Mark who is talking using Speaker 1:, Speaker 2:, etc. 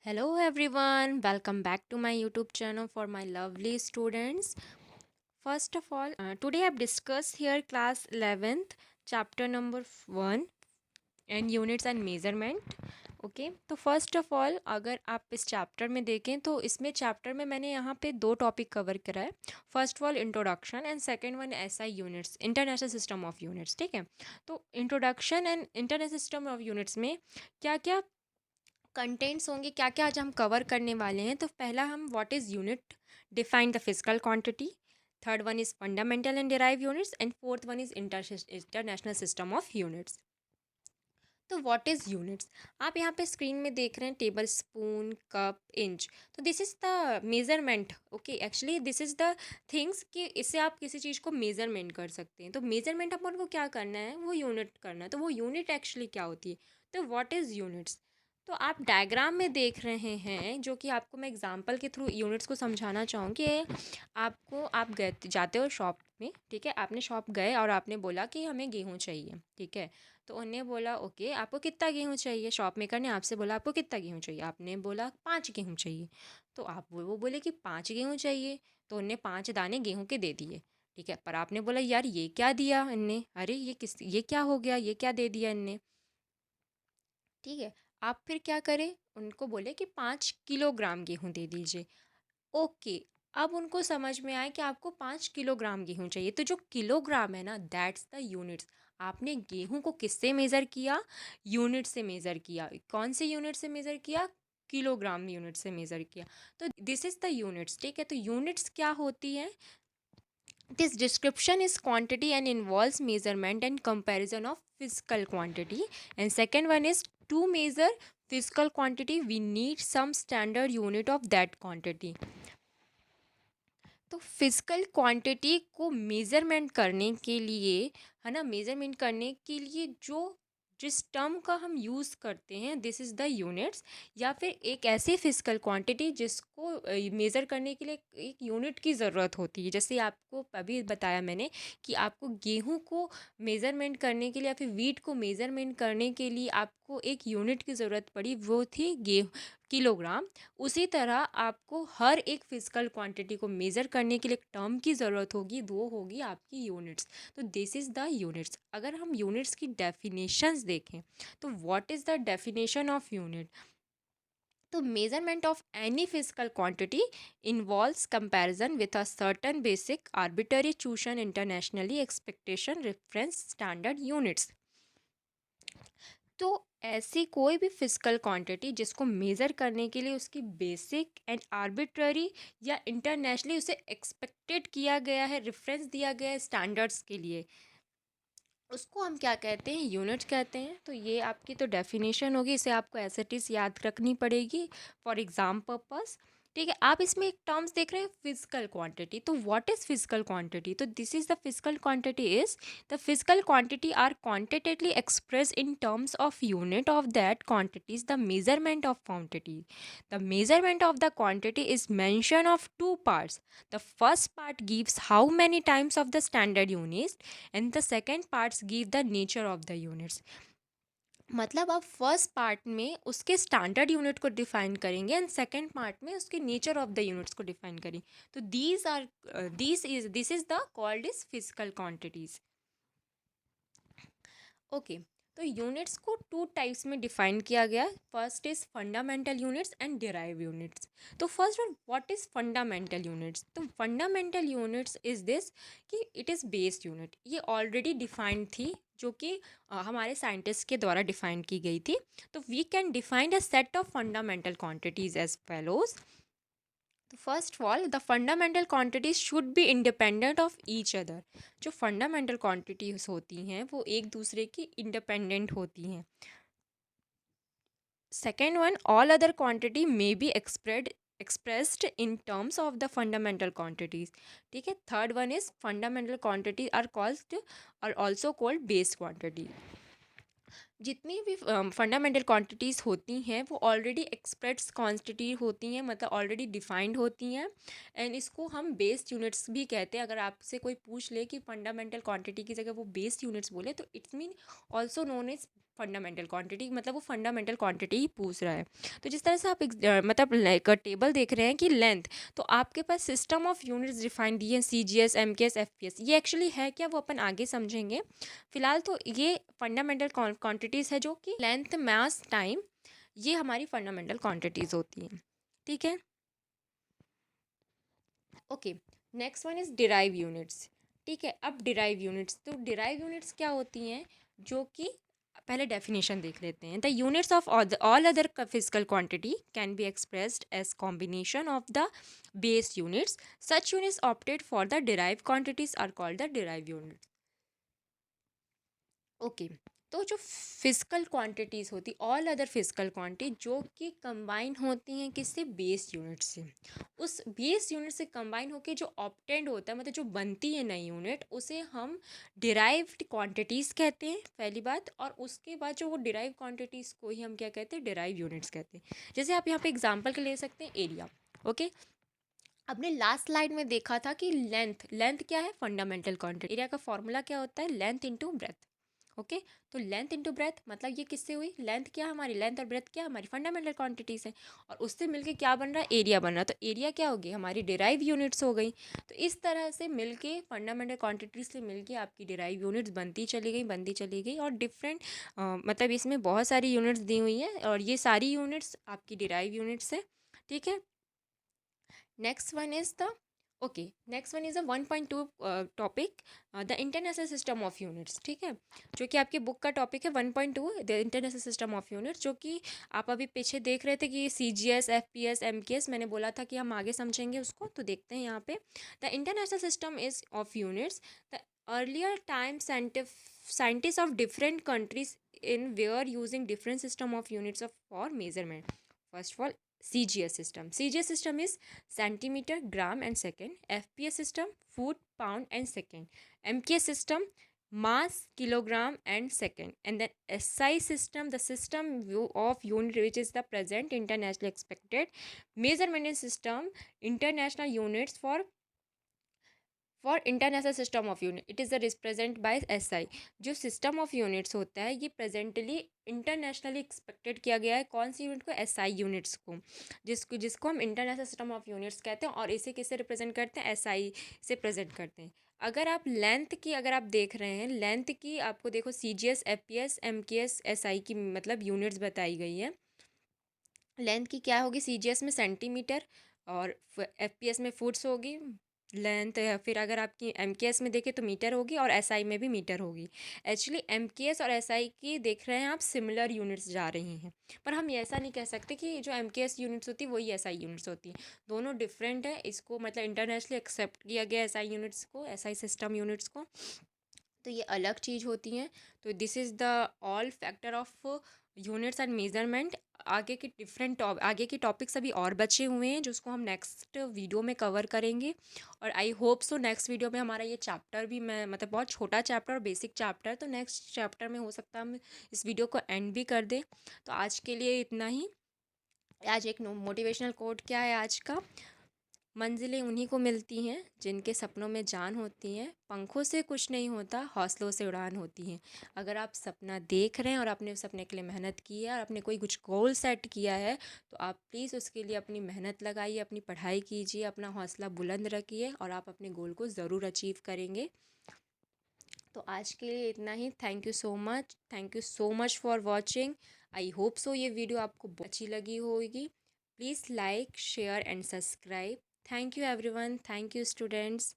Speaker 1: Hello everyone, welcome back to my YouTube channel for my lovely students. First of all, today I've discussed here class 11th chapter number 1 and units and measurement. Okay तो first of all अगर आप इस chapter में देखें तो इसमें chapter में मैंने यहाँ पे दो टॉपिक कवर करा है. First of all introduction and second one SI units, international system of units. ठीक है, तो introduction and international system of units में क्या क्या कंटेंट्स होंगे, क्या क्या आज हम कवर करने वाले हैं. तो पहला हम what is unit, define the physical quantity. Third one is fundamental and derive units and fourth one is international system of units. तो व्हाट इज़ यूनिट्स, आप यहाँ पे स्क्रीन में देख रहे हैं टेबल स्पून, कप, इंच. तो this is the measurement. Okay, actually this is the things कि इससे आप किसी चीज़ को मेज़रमेंट कर सकते हैं. तो मेज़रमेंट अपन को क्या करना है, वो यूनिट करना है. तो वो यूनिट एक्चुअली क्या होती है. तो व्हाट इज़ यूनिट्स, तो आप डायग्राम में देख रहे हैं जो कि आपको मैं एग्जांपल के थ्रू यूनिट्स को समझाना चाहूँगी. आपको आप गए जाते हो शॉप में, ठीक है, आपने शॉप गए और आपने बोला कि हमें गेहूँ चाहिए. ठीक है, तो उन्हें बोला ओके आपको कितना गेहूँ चाहिए. शॉप मेकर ने आपसे बोला आपको कितना गेहूँ चाहिए. आपने बोला 5 गेहूँ चाहिए. तो आप वो बोले कि 5 गेहूँ चाहिए. तो उन्हें 5 दाने गेहूँ के दे दिए. ठीक है, पर आपने बोला यार ये क्या दिया इनने, अरे ये क्या हो गया, ये क्या दे दिया इनने. ठीक है, आप फिर क्या करें, उनको बोले कि 5 किलोग्राम गेहूँ दे दीजिए. ओके, अब उनको समझ में आया कि आपको 5 किलोग्राम गेहूँ चाहिए. तो जो किलोग्राम है ना, दैट्स द यूनिट्स. आपने गेहूँ को किससे मेज़र किया, यूनिट से मेज़र किया. कौन से यूनिट से मेज़र किया, किलोग्राम यूनिट से मेज़र किया. तो दिस इज़ द यूनिट्स. ठीक है, तो यूनिट्स क्या होती है. This description is quantity and involves measurement and comparison of physical quantity. And second one is to measure physical quantity, we need some standard unit of that quantity. तो physical quantity को measurement करने के लिए, है ना, measurement करने के लिए जो जिस टर्म का हम यूज़ करते हैं दिस इज़ द यूनिट्स. या फिर एक ऐसी फिजिकल क्वांटिटी जिसको मेज़र करने के लिए एक यूनिट की ज़रूरत होती है. जैसे आपको अभी बताया मैंने कि आपको गेहूं को मेज़रमेंट करने के लिए या फिर वीट को मेज़रमेंट करने के लिए आपको एक यूनिट की ज़रूरत पड़ी, वो थी गेहूँ, किलोग्राम. उसी तरह आपको हर एक फिजिकल क्वांटिटी को मेज़र करने के लिए एक टर्म की ज़रूरत होगी, वो होगी आपकी यूनिट्स. तो दिस इज़ द यूनिट्स. अगर हम यूनिट्स की डेफिनेशंस देखें तो what is the definition of unit. तो measurement of any physical quantity involves comparison with a certain basic arbitrary chosen internationally expectation reference standard units. तो ऐसी कोई भी फिजिकल क्वांटिटी जिसको मेज़र करने के लिए उसकी बेसिक एंड आर्बिट्ररी या इंटरनेशनली उसे एक्सपेक्टेड किया गया है, रेफरेंस दिया गया है स्टैंडर्ड्स के लिए, उसको हम क्या कहते हैं, यूनिट कहते हैं. तो ये आपकी तो डेफिनेशन होगी, इसे आपको एज इट इज़ याद रखनी पड़ेगी फॉर एग्ज़ाम पर्पस. ठीक है, आप इसमें एक टर्म्स देख रहे हैं फिजिकल क्वांटिटी. तो व्हाट इज़ फिजिकल क्वांटिटी, तो this is the physical quantity is the physical quantity are quantitatively express in terms of unit of that quantities the measurement of quantity. The measurement of the quantity is mention of two parts. The first part gives how many times of the standard unit and the second parts give the nature of the units. मतलब आप first part में उसके standard unit को define करेंगे and second part में उसके nature of the units को define करेंगे. तो this is the called is physical quantities. Okay, तो यूनिट्स को टू टाइप्स में डिफाइन किया गया. First is fundamental units and derive units. तो first one, what is fundamental units. तो फंडामेंटल यूनिट्स इज दिस कि इट इज़ बेस्ड यूनिट. ये already defined थी, जो कि हमारे साइंटिस्ट के द्वारा डिफाइन की गई थी. तो we can define a set of fundamental quantities as follows. तो first of all the fundamental quantities should be independent of each other. जो फंडामेंटल क्वांटिटीज होती हैं वो एक दूसरे की इंडिपेंडेंट होती हैं. Second one, all other quantity may be expressed in terms of the fundamental quantities. ठीक है, third one is fundamental quantity are also called base quantity. जितनी भी फंडामेंटल क्वांटिटीज़ होती हैं वो ऑलरेडी एक्सप्रेस क्वांटिटी होती हैं, मतलब ऑलरेडी डिफाइंड होती हैं. एंड इसको हम बेस्ड यूनिट्स भी कहते हैं. अगर आपसे कोई पूछ ले कि फंडामेंटल क्वांटिटी की जगह वो बेस्ड यूनिट्स बोले तो it's mean also known as fundamental quantity, मतलब वो फंडामेंटल क्वांटिटी ही पूछ रहा है। तो जिस तरह से आप मतलब लाइक टेबल देख रहे हैं कि लेंथ, तो आपके पास सिस्टम ऑफ यूनिट्स डिफाइन दिए हैं, CGS, MKS, FPS। ये एक्चुअली है क्या, वो अपन आगे समझेंगे। फिलहाल तो ये फंडामेंटल क्वांटिटीज़ है, जो कि लेंथ, मास, टाइम, ये हमारी फंडामेंटल क्वांटिटीज़ होती हैं। ठीक है, okay. Next one is derive units. ठीक है, अब डिराइव यूनिट्स, तो डिराइव यूनिट्स क्या होती हैं, जो कि पहले डेफिनेशन देख लेते हैं। The units of all other physical quantity can be expressed as combination of the base units. Such units opted for the derive quantities are called the derive units. Okay, तो जो फिजिकल क्वांटिटीज़ होती, all other physical quantity जो कि combine होती हैं किससे, base unit से। उस बेस यूनिट से कंबाइन होकर जो ऑप्टेंड होता है, मतलब जो बनती है नई यूनिट, उसे हम डिराइव्ड क्वांटिटीज़ कहते हैं, पहली बात। और उसके बाद जो वो डिराइव क्वांटिटीज़ को ही हम क्या कहते हैं, डिराइव यूनिट्स कहते हैं। जैसे आप यहाँ पे एग्जांपल के ले सकते हैं, एरिया। ओके, आपने लास्ट स्लाइड में देखा था कि लेंथ, लेंथ क्या है, फंडामेंटल क्वांटिटी। एरिया का फॉर्मूला क्या होता है, लेंथ इंटू ब्रेथ। ओके, तो लेंथ इंटू ब्रेथ, मतलब ये किससे हुई, लेंथ क्या है हमारी, लेंथ और ब्रेथ क्या हमारी फंडामेंटल क्वांटिटीज़ है, और उससे मिलके क्या बन रहा है, एरिया बन रहा है। तो एरिया क्या होगी, हमारी डिराइव यूनिट्स हो गई। तो इस तरह से मिलके फंडामेंटल क्वांटिटीज़ से मिलके आपकी डिराइव यूनिट्स बनती चली गई, बनती चली गई। और डिफरेंट मतलब इसमें बहुत सारी यूनिट्स दी हुई हैं, और ये सारी यूनिट्स आपकी डिराइव यूनिट्स है। ठीक है, next one is the okay, next one is a 1.2 topic, the international system of units. ठीक है, जो कि आपके बुक का टॉपिक है 1.2, the international system of units, जो कि आप अभी पीछे देख रहे थे कि CGS, FPS, MKS, मैंने बोला था कि हम आगे समझेंगे उसको। तो देखते हैं यहाँ पे, the international system is of units, the earlier time scientists of different countries in were using different system of units of for measurement. First of all, CGS system. CGS system is centimeter, gram and second. FPS system, foot, pound and second. MKS system, mass, kilogram and second. And then SI system, the system of unit which is the present internationally expected measurement system, international units for international system of unit, it is represent by SI। जो system of units होता है, ये presently internationally expected किया गया है, कौन सी unit को, SI units को, जिसको हम इंटरनेशनल सिस्टम ऑफ यूनिट्स कहते हैं। और इसे किससे रिप्रेजेंट करते हैं, SI से प्रेजेंट करते हैं। अगर आप लेंथ की, अगर आप देख रहे हैं लेंथ की, आपको देखो CGS, FPS, MKS, SI की मतलब यूनिट्स बताई गई है। लेंथ की क्या होगी, CGS में सेंटीमीटर, और FPS में फुट्स होगी लेंथ। फिर अगर आपकी MKS में देखें तो मीटर होगी, और SI में भी मीटर होगी। एक्चुअली MKS और SI की देख रहे हैं आप, सिमिलर यूनिट्स जा रही हैं, पर हम ये ऐसा नहीं कह सकते कि जो MKS यूनिट्स होती है वही SI यूनिट्स होती हैं। दोनों डिफरेंट है, इसको मतलब इंटरनेशनली एक्सेप्ट किया गया SI यूनिट्स को, SI सिस्टम यूनिट्स को, तो ये अलग चीज़ होती हैं। तो this is the all factor of units and measurement. आगे के टॉपिक्स अभी और बचे हुए हैं, जिसको हम नेक्स्ट वीडियो में कवर करेंगे। और आई होप सो नेक्स्ट वीडियो में हमारा ये चैप्टर भी, मैं मतलब बहुत छोटा चैप्टर और बेसिक चैप्टर, तो नेक्स्ट चैप्टर में हो सकता है हम इस वीडियो को एंड भी कर दें। तो आज के लिए इतना ही। आज एक मोटिवेशनल कोट क्या है आज का, मंजिलें उन्हीं को मिलती हैं जिनके सपनों में जान होती हैं, पंखों से कुछ नहीं होता, हौसलों से उड़ान होती हैं। अगर आप सपना देख रहे हैं और आपने उस सपने के लिए मेहनत की है, और आपने कोई कुछ गोल सेट किया है, तो आप प्लीज़ उसके लिए अपनी मेहनत लगाइए, अपनी पढ़ाई कीजिए, अपना हौसला बुलंद रखिए, और आप अपने गोल को ज़रूर अचीव करेंगे। तो आज के लिए इतना ही। Thank you so much for watching. I hope so ये वीडियो आपको बहुत अच्छी लगी होगी। Please like, share and subscribe. Thank you everyone, thank you students.